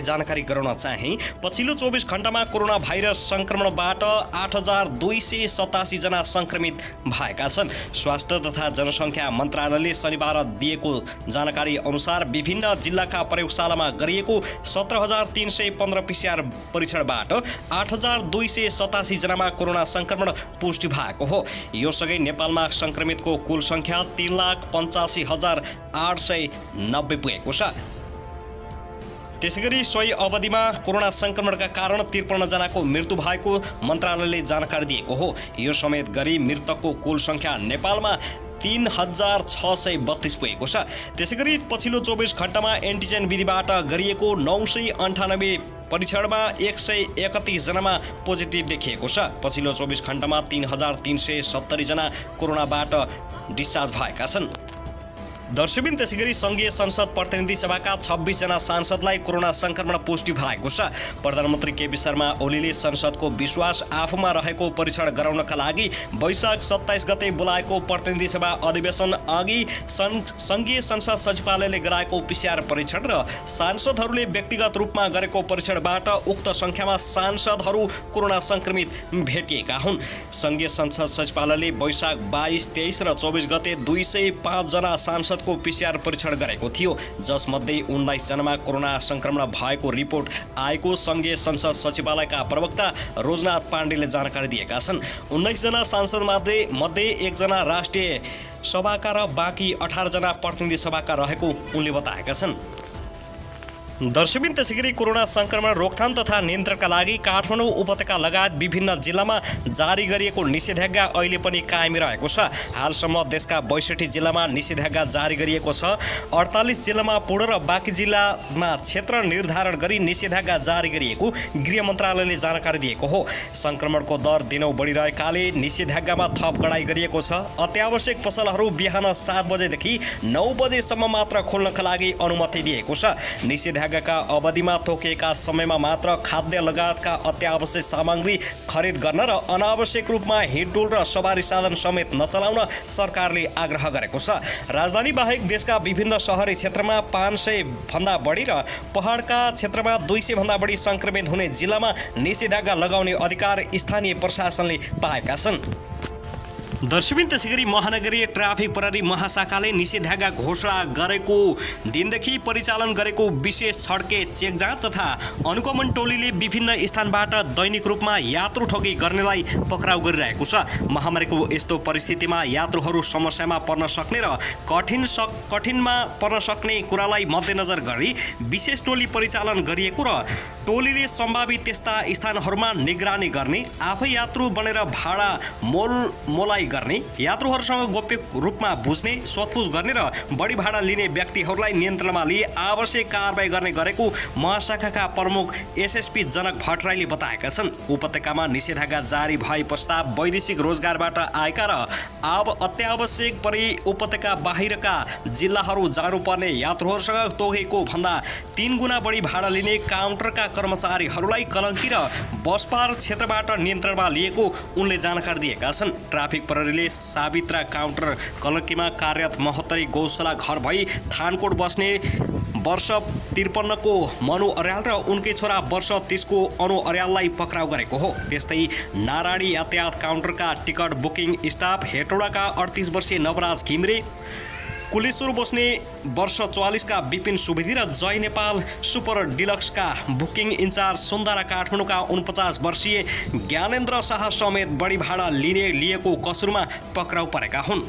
जानकारी गराउन चाहे। पछिल्लो 24 घण्टामा कोरोना भाइरस संक्रमणबाट 8287 जना संक्रमित भएका छन्। स्वास्थ्य तथा जनसङ्ख्या मन्त्रालयले शनिबार दिएको जानकारी अनुसार विभिन्न जिल्लाका प्रयोगशालामा गरिएको 17315 PCR परीक्षणबाट 8287 जनामा कोरोना संक्रमण पुष्टि भएको हो। यो सँगै नेपालमा संक्रमितको कुल संख्या 3,85,890 पुगेको छ। त्यसैगरी सोही अवधिमा कोरोना संक्रमणका कारण 53 जनाको मृत्यु भएको मन्त्रालयले जानकारी दिएको हो। यो समेत गरी मृतकको कुल संख्या नेपालमा 3632 पुगेको छ। त्यसैगरी पछिल्लो 24 घण्टामा एन्टिजेन विधिबाट गरिएको 998 परीक्षणमा 131 जनामा पोजिटिभ देखिएको छ। पछिल्लो 24 घण्टामा 3370 जना कोरोनाबाट डिस्चार्ज भएका छन्। दर्शकबिन त्यसैगरी संघीय संसद प्रतिनिधि सभाका 26 जना सांसदलाई कोरोना संक्रमण पुष्टि भएको छ। प्रधानमन्त्री केपी शर्मा ओलीले संसदको विश्वास आफूमा रहेको परीक्षण गराउनका लागि वैशाख 27 गते बोलाएको प्रतिनिधि सभा अधिवेशन अघि संघीय संसद सचिवालयले गराएको PCR परीक्षण र सांसदहरूले व्यक्तिगत रूपमा गरेको परीक्षणबाट उक्त संख्यामा सांसदहरू कोरोना संक्रमित भेटिएका हुन्। संघीय संसद सचिवालयले वैशाख 22, 23 र 24 गते 205 जना सांसद को PCR परीक्षण गरेको थियो, जसमध्ये 19 जनामा कोरोना संक्रमण भएको रिपोर्ट आएको संघीय संसद सचिवालयका प्रवक्ता रोजनाथ पाण्डेले जानकारी दिएका छन्। 19 जना सांसदमध्ये 1 जना राष्ट्रिय सभाका र बाँकी 18 जना प्रतिनिधि सभाका रहेको उनले बताएका छन्। दर्शकबिन त्यसैगरी कोरोना संक्रमण रोकथाम तथा नियन्त्रणका लागि काठमाडौँ उपत्यका लगायत विभिन्न जिल्लामा जारी गरिएको निषेधाज्ञा अहिले पनि कायमी रहेको छ। हालसम्म देशका 62 जिल्लामा निषेधाज्ञा जारी गरिएको छ। 48 जिल्लामा पूर्ण र बाँकी जिल्लामा क्षेत्र निर्धारण गरी निषेधाज्ञा जारी गरिएको गृह मन्त्रालयले जानकारी दिएको हो। संक्रमणको दर दिनौँ बढिरहेकाले निषेधाज्ञामा थप कडाई गरिएको छ। अत्यावश्यक पसलहरू बिहान 7 बजेदेखि 9 बजेसम्म मात्र खोल्नका लागि अनुमति दिएको छ। निषेधाज्ञाका अवधिमा तोकिएका समयमा मात्र खाद्य लगायतका अत्यावश्यक सामग्री खरिद गर्न र अनावश्यक रूपमा हिँडडुल र सवारी साधन समेत नचलाउन सरकारले आग्रह गरेको छ। राजधानी बाहेक देशका विभिन्न शहरी क्षेत्रमा 500 भन्दा बढी र पहाडका क्षेत्रमा 200 भन्दा बढी संक्रमित हुने जिल्लामा निषेधाज्ञा लगाउने अधिकार स्थानीय प्रशासनले पाएका छन्। दर्शकबिन त्यसैगरी महानगरीय ट्राफिक प्रहरी महाशाखाले निषेधाज्ञा घोषणा गरेको दिनदेखि परिचालन गरेको विशेष छड्के चेक जाँच तथा अनुगमन टोलीले विभिन्न स्थानबाट दैनिक रूपमा यात्रु ठगी गर्नेलाई पक्राउ गरिरहेको छ। महामारीको यस्तो परिस्थितिमा यात्रुहरू समस्यामा पर्न सक्ने र कठिनमा पर्न सक्ने कुरालाई मध्यनजर गरी विशेष टोली परिचालन गरिएको र टोलीले सम्भावित त्यस्ता स्थानहरूमा निगरानी गर्ने, आफै यात्रु बनेर भाडा मोलाई गर्ने, यात्रुहरूसँग गोप्य रूपमा बुझ्ने, सोधपुछ गर्ने र बढी भाडा लिने व्यक्तिहरूलाई नियन्त्रणमा लिए आवश्यक कारबाही गर्ने गरेको महाशाखाका प्रमुख एसएसपी जनक भट्टराईले बताएका छन्। उपत्यकामा निषेधाज्ञा जारी भए पश्चात वैदेशिक रोजगारबाट आएका र अब अत्यावश्यक परि उपत्यका बाहिरका जिल्लाहरू जानुपर्ने यात्रुहरूसँग तोकेको भन्दा 3 गुणा बढी भाडा लिने काउन्टरका कर्मचारीहरूलाई कलङ्की र बसपार क्षेत्रबाट नियन्त्रणमा लिएको उनले जानकारी दिएका छन्। ट्राफिक प्रहरीले सावित्रा काउन्टर कलङ्कीमा कार्यरत महोत्तरी गौशाला घर भई थानकोट बस्ने वर्ष 53 को मनु अर्याल र उनकै छोरा वर्ष 30 को अनु अर्याललाई पक्राउ गरेको हो। त्यस्तै नारायणी यातायात काउन्टरका टिकट बुकिङ स्टाफ हेटौडाका 38 वर्षीय नवराज घिमिरे, कुलेश्वर बस्ने वर्ष 44 का विपिन सुवेदी र जय नेपाल सुपर डिलक्सका बुकिङ इन्चार्ज सुन्दरा काठमाडौँका 49 वर्षीय ज्ञानेन्द्र शाह समेत बढी भाडा लिएको कसुरमा पक्राउ परेका हुन्।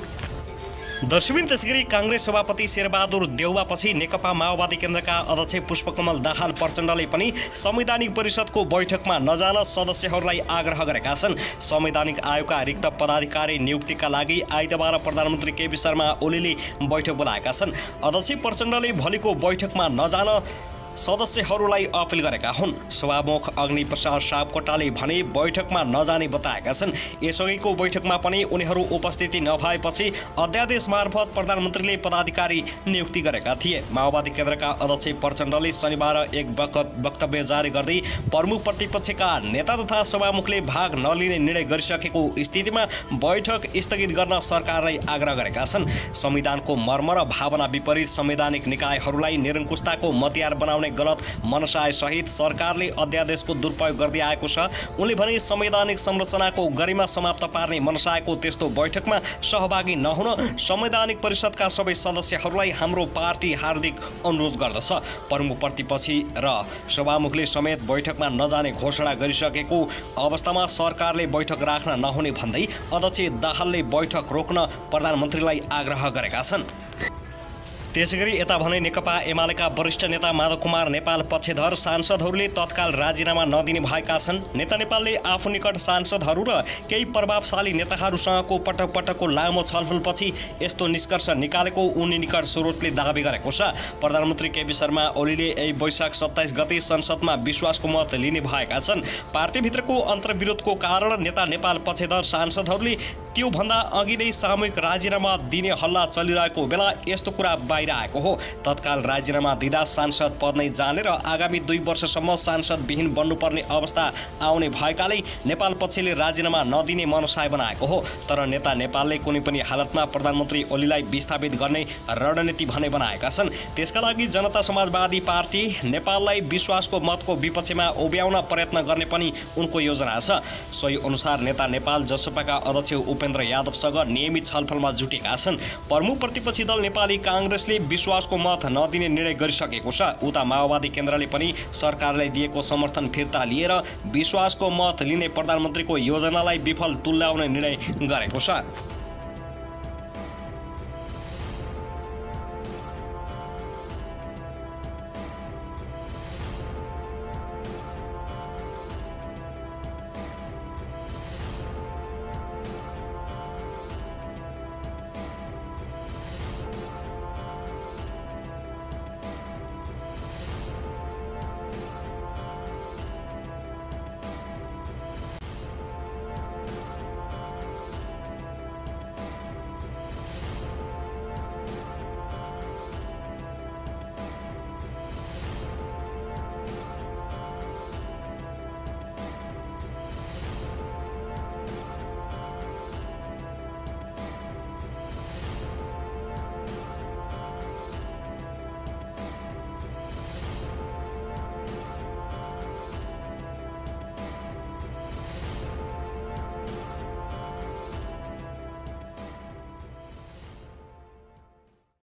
दर्शकबिन त्यसैगरी कांग्रेस सभापति शेरबहादुर देउवापछि नेकपा माओवादी केन्द्रका अध्यक्ष पुष्पकमल दाहाल प्रचण्डले पनि संवैधानिक परिषदको बैठकमा नजान सदस्यहरूलाई आग्रह गरेका छन्। संवैधानिक आयोगका रिक्त पदाधिकारी नियुक्तिका लागि आइतबार प्रधानमन्त्री केपी शर्मा ओलीले बैठक बोलाएका छन्। अध्यक्ष प्रचण्डले भोलिको बैठकमा नजान सदस्यहरूलाई अपिल गरेका हुन्। सभामुख अग्निप्रसाद सापकोटाले भने बैठकमा नजाने बताएका छन्। यसअघिको बैठकमा पनि उनीहरू उपस्थिति नभएपछि अध्यादेश मार्फत प्रधानमन्त्रीले पदाधिकारी नियुक्ति गरेका थिए। माओवादी केन्द्रका अध्यक्ष प्रचण्डले शनिबार एक वक्तव्य जारी गर्दै प्रमुख प्रतिपक्षका नेता तथा सभामुखले भाग नलिने निर्णय गरिसकेको स्थितिमा बैठक स्थगित गर्न सरकारलाई आग्रह गरेका छन्। संविधानको मर्म र भावना विपरीत संवैधानिक निकायहरूलाई निरङ्कुशताको मतियार बनाउने तुल्याउने गलत मनसायसहित सरकारले अध्यादेशको दुरुपयोग गर्दै आएको छ। उनले भने संवैधानिक संरचनाको गरिमा समाप्त पार्ने मनसायको त्यस्तो बैठकमा सहभागी नहुन संवैधानिक परिषदका सबै सदस्यहरूलाई हाम्रो पार्टी हार्दिक अनुरोध गर्दछ। प्रमुख प्रतिपक्षी र सभामुखले समेत बैठकमा नजाने घोषणा गरिसकेको अवस्थामा सरकारले बैठक राख्न नहुने भन्दै अध्यक्ष दाहालले बैठक रोक्न प्रधानमन्त्रीलाई आग्रह गरेका छन्। त्यसैगरी यता भने नेकपा एमालेका वरिष्ठ नेता माधव कुमार नेपाल पक्षधर सांसदहरूले तत्काल राजीनामा नदिने भएका छन्। नेता नेपालले आफू निकट सांसदहरू र केही प्रभावशाली नेताहरूसँगको पटकपटकको लामो छलफलपछि यस्तो निष्कर्ष निकालेको उनी निकट स्रोतले दाबी गरेको छ। प्रधानमन्त्री केपी शर्मा ओलीले यही वैशाख 27 गते संसदमा विश्वासको मत लिने भएका छन्। पार्टीभित्रको अन्तर्विरोधको कारण नेता नेपाल पक्षधर सांसदहरूले त्योभन्दा अघि नै सामूहिक राजीनामा दिने हल्ला चलिरहेको बेला यस्तो कुरा बाहिर आएको हो। तत्काल राजीनामा दिँदा सांसद पद नै जाने र आगामी 2 वर्षसम्म सांसदविहीन बन्नुपर्ने अवस्था आउने भएकाले नेपाल पक्षले राजीनामा नदिने मनसाय बनाएको हो। तर नेता नेपालले कुनै पनि हालतमा प्रधानमन्त्री ओलीलाई विस्थापित गर्ने रणनीति भने बनाएका छन्। त्यसका लागि जनता समाजवादी पार्टी नेपाललाई विश्वासको मतको विपक्षमा उभ्याउन प्रयत्न गर्ने पनि उनको योजना छ। सोही अनुसार नेता नेपाल जसपाका अध्यक्ष उपेन्द्र यादवसँग नियमित छलफलमा जुटेका छन्। प्रमुख प्रतिपक्षी दल नेपाली कांग्रेसले विश्वासको मत नदिने निर्णय गरिसकेको छ। उता माओवादी केन्द्रले पनि सरकारले दिएको समर्थन फिर्ता लिएर विश्वासको मत लिने प्रधानमन्त्रीको योजनालाई विफल तुल्याउने निर्णय गरेको छ।